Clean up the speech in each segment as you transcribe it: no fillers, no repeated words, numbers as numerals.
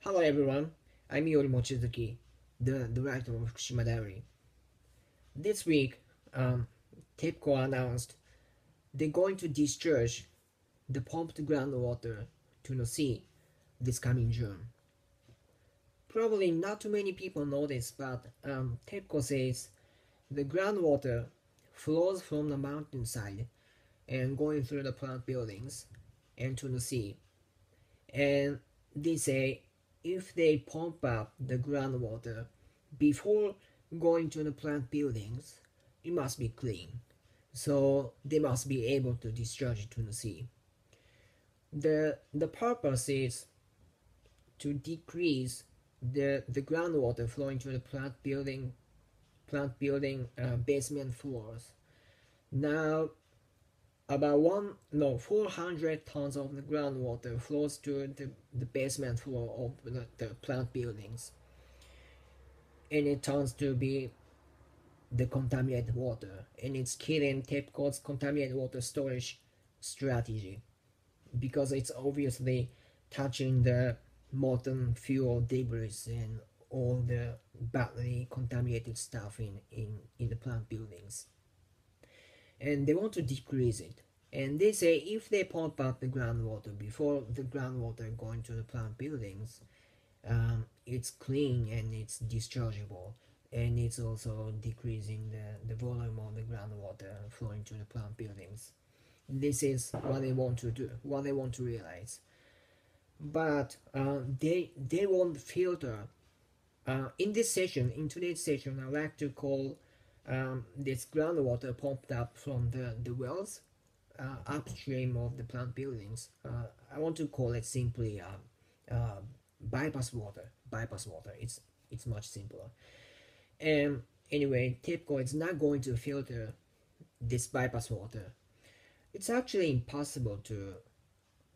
Hello everyone, I'm Yori Mochizuki, the writer of Fukushima Diary. This week, TEPCO announced they're going to discharge the pumped groundwater to the sea this coming June. Probably not too many people know this, but TEPCO says the groundwater flows from the mountainside and going through the plant buildings and to the sea. And they say if they pump up the groundwater before going to the plant buildings, it must be clean. So they must be able to discharge it to the sea. The purpose is to decrease the groundwater flowing to the plant building basement floors. Now about 400 tons of the groundwater flows to the basement floor of the plant buildings, and it turns to be the contaminated water, and it's killing TEPCO's contaminated water storage strategy because it's obviously touching the molten fuel debris and all the badly contaminated stuff in the plant buildings, and they want to decrease it. And they say if they pump up the groundwater before the groundwater going to the plant buildings, it's clean and it's dischargeable, and it's also decreasing the volume of the groundwater flowing to the plant buildings. This is what they want to do, what they want to realize. But they won't filter. In today's session, I like to call this groundwater pumped up from the wells upstream of the plant buildings. I want to call it simply bypass water. Bypass water. It's much simpler. And anyway, TEPCO is not going to filter this bypass water. It's actually impossible to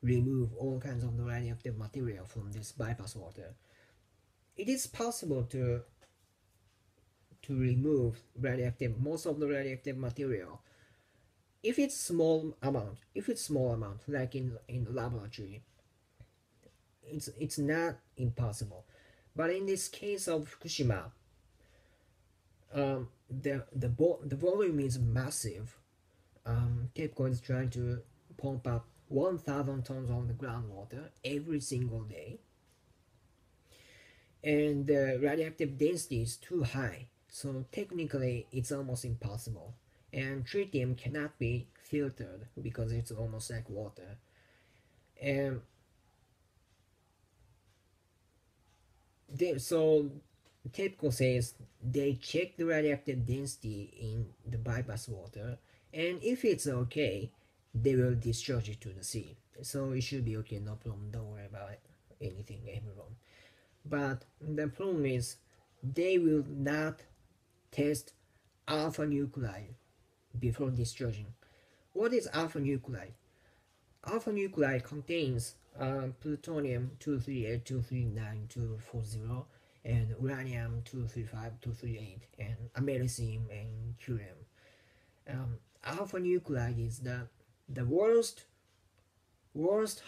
remove all kinds of radioactive material from this bypass water. It is possible to remove most of the radioactive material if it's small amount. Like in laboratory, it's not impossible. But in this case of Fukushima, the volume is massive. TEPCO is trying to pump up 1,000 tons of the groundwater every single day, and the radioactive density is too high, so technically it's almost impossible. And tritium cannot be filtered because it's almost like water. And so TEPCO says they check the radioactive density in the bypass water, and if it's okay, they will discharge it to the sea. So it should be okay, no problem, don't worry about anything, everyone. But the problem is they will not test alpha nuclide before discharging. What is alpha nuclide? Alpha nuclide contains plutonium 238, 239, 240, and uranium 235, 238, and americium and curium. Alpha nuclide is the worst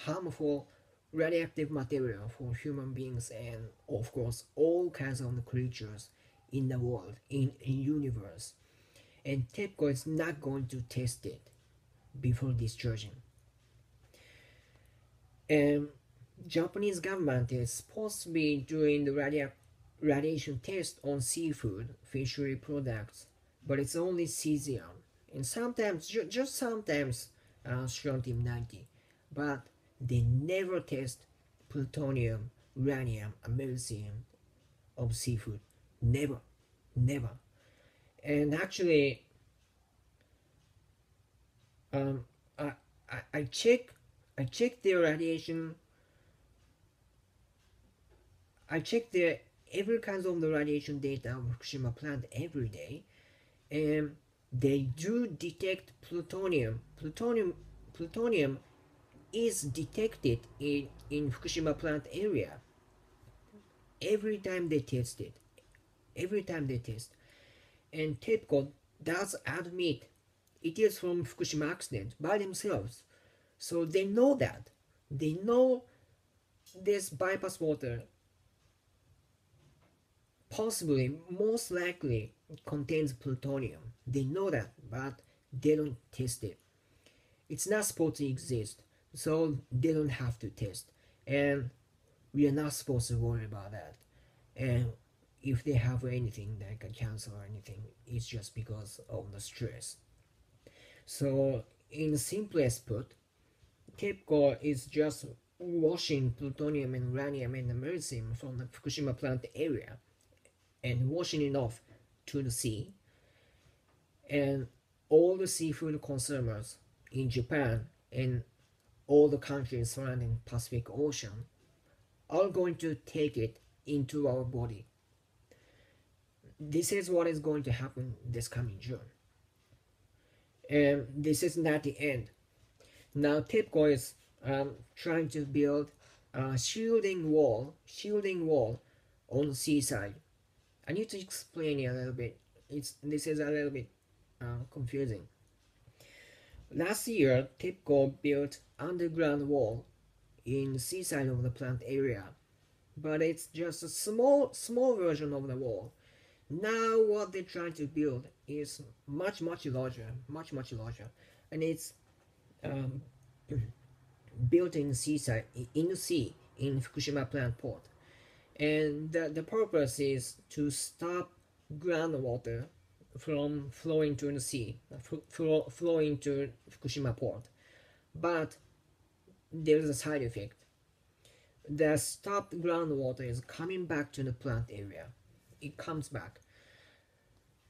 harmful radioactive material for human beings and of course all kinds of creatures in the world, in universe. And TEPCO is not going to test it before discharging. And Japanese government is supposed to be doing the radiation test on seafood, fishery products, but it's only cesium and sometimes, just sometimes, strontium-90. But they never test plutonium, uranium, americium of seafood. Never, never. And actually, um, I, I check their radiation. I check their every kinds of the radiation data of Fukushima plant every day, and they do detect plutonium. Plutonium is detected in Fukushima plant area every time they test it. Every time they test. And TEPCO does admit it is from Fukushima accident by themselves. So they know that. They know this bypass water possibly, most likely, contains plutonium. They know that, but they don't test it. It's not supposed to exist, so they don't have to test. And we are not supposed to worry about that. And if they have anything like a cancer or anything, it's just because of the stress. So, in the simplest put, TEPCO is just washing plutonium and uranium and americium from the Fukushima plant area and washing it off to the sea. And all the seafood consumers in Japan and all the countries surrounding Pacific Ocean are going to take it into our body. This is what is going to happen this coming June. And this is not the end. Now TEPCO is trying to build a shielding wall on the seaside. I need to explain it a little bit. This is a little bit confusing. Last year, TEPCO built underground wall in the seaside of the plant area, but it's just a small version of the wall. Now what they're trying to build is much larger, and it's built in the seaside, in the sea, in Fukushima plant port. And the purpose is to stop groundwater from flowing to the sea, flowing to Fukushima port. But there's a side effect. The stopped groundwater is coming back to the plant area. It comes back.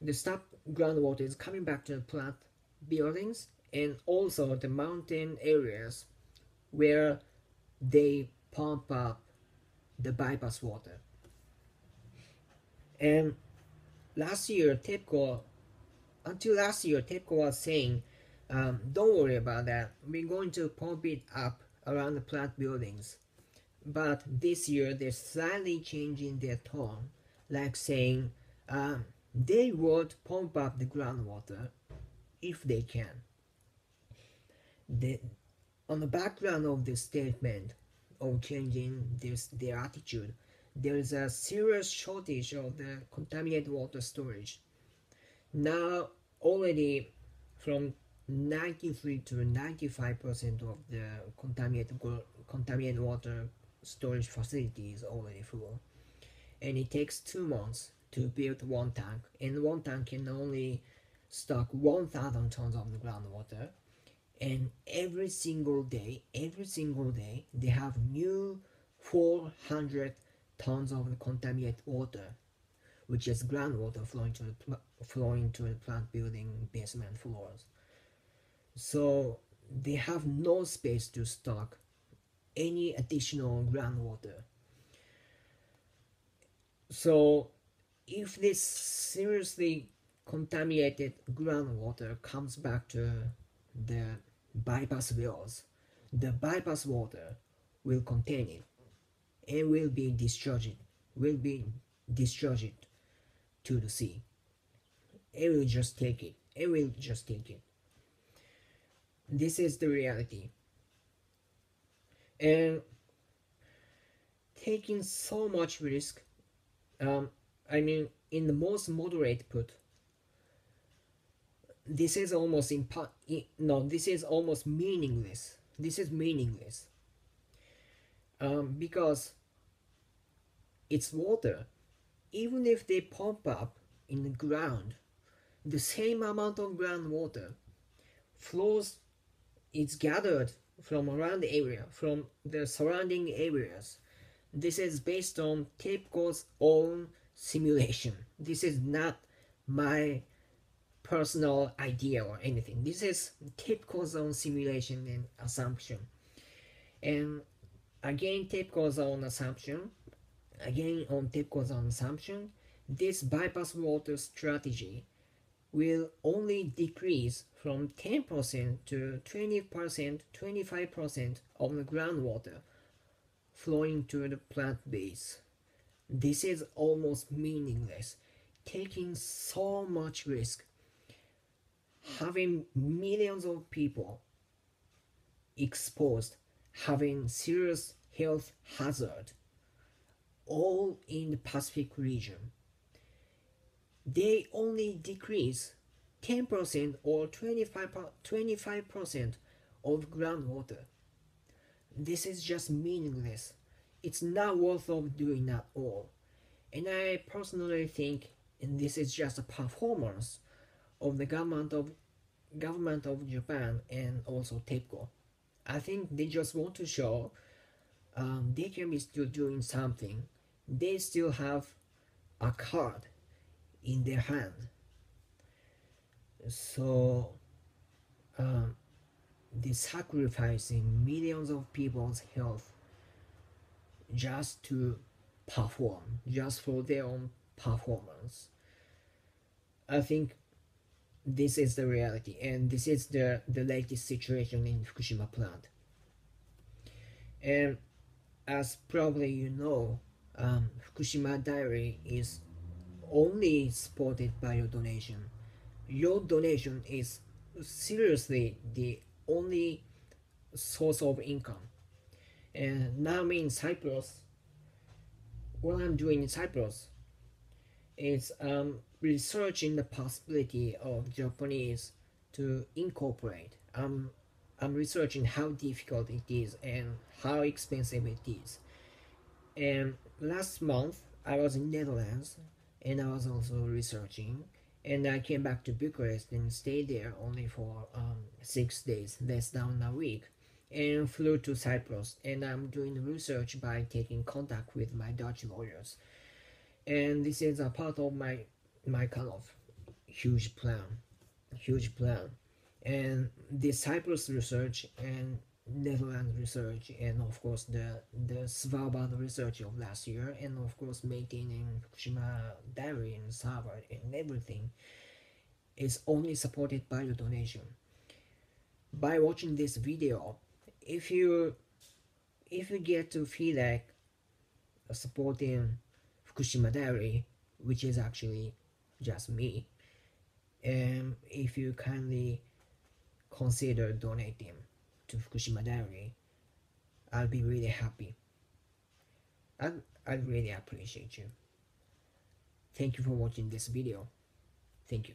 The stopped groundwater is coming back to the plant buildings and also the mountain areas where they pump up the bypass water. And until last year, TEPCO was saying, don't worry about that. We're going to pump it up around the plant buildings. But this year, they're slightly changing their tone, like saying they would pump up the groundwater if they can. On the background of this statement of changing their attitude, there is a serious shortage of the contaminated water storage. Now, already from 93 to 95% of the contaminated water storage facility is already full. And it takes 2 months to build one tank, and one tank can only stock 1,000 tons of the groundwater. And every single day, they have new 400 tons of contaminated water, which is groundwater flowing to the plant building basement floors. So they have no space to stock any additional groundwater. So if this seriously contaminated groundwater comes back to the bypass wells, the bypass water will contain it and will be discharged to the sea. It will just take it. This is the reality. And taking so much risk, in the most moderate put, this is almost meaningless. This is meaningless. Because it's water. Even if they pump up in the ground, the same amount of groundwater flows, it's gathered from around the area, from the surrounding areas. This is based on TEPCO's own simulation. This is not my personal idea or anything. This is TEPCO's own simulation and assumption. And again, TEPCO's own assumption, this bypass water strategy will only decrease from 10% to 20%, 25% of the groundwater flowing to the plant base. This is almost meaningless. Taking so much risk, having millions of people exposed, having serious health hazard, all in the Pacific region. they only decrease 10% or 25% of groundwater. This is just meaningless. It's not worth of doing at all. And I personally think this is just a performance of the government of Japan and also Tepco. I think they just want to show they can be still doing something. They still have a card in their hand. So they're sacrificing millions of people's health just to perform, just for their own performance. I think this is the reality, and this is the latest situation in Fukushima plant. And as probably you know, Fukushima Diary is only supported by your donation. Your donation is seriously the only source of income. And now I'm in Cyprus. What I'm doing in Cyprus is researching the possibility of Japanese to incorporate. I'm researching how difficult it is and how expensive it is. And last month I was in Netherlands and I was also researching, and I came back to Bucharest and stayed there only for 6 days, less than a week, and flew to Cyprus. And I'm doing research by taking contact with my Dutch lawyers. And this is a part of my kind of huge plan. And the Cyprus research and Netherlands research, and of course the Svalbard research of last year, and of course maintaining Fukushima Diary and server and everything is only supported by your donation. By watching this video, if you get to feel like supporting Fukushima Diary, which is actually just me, and if you kindly consider donating to Fukushima Diary, I'll be really happy. I'd really appreciate you. Thank you for watching this video. Thank you.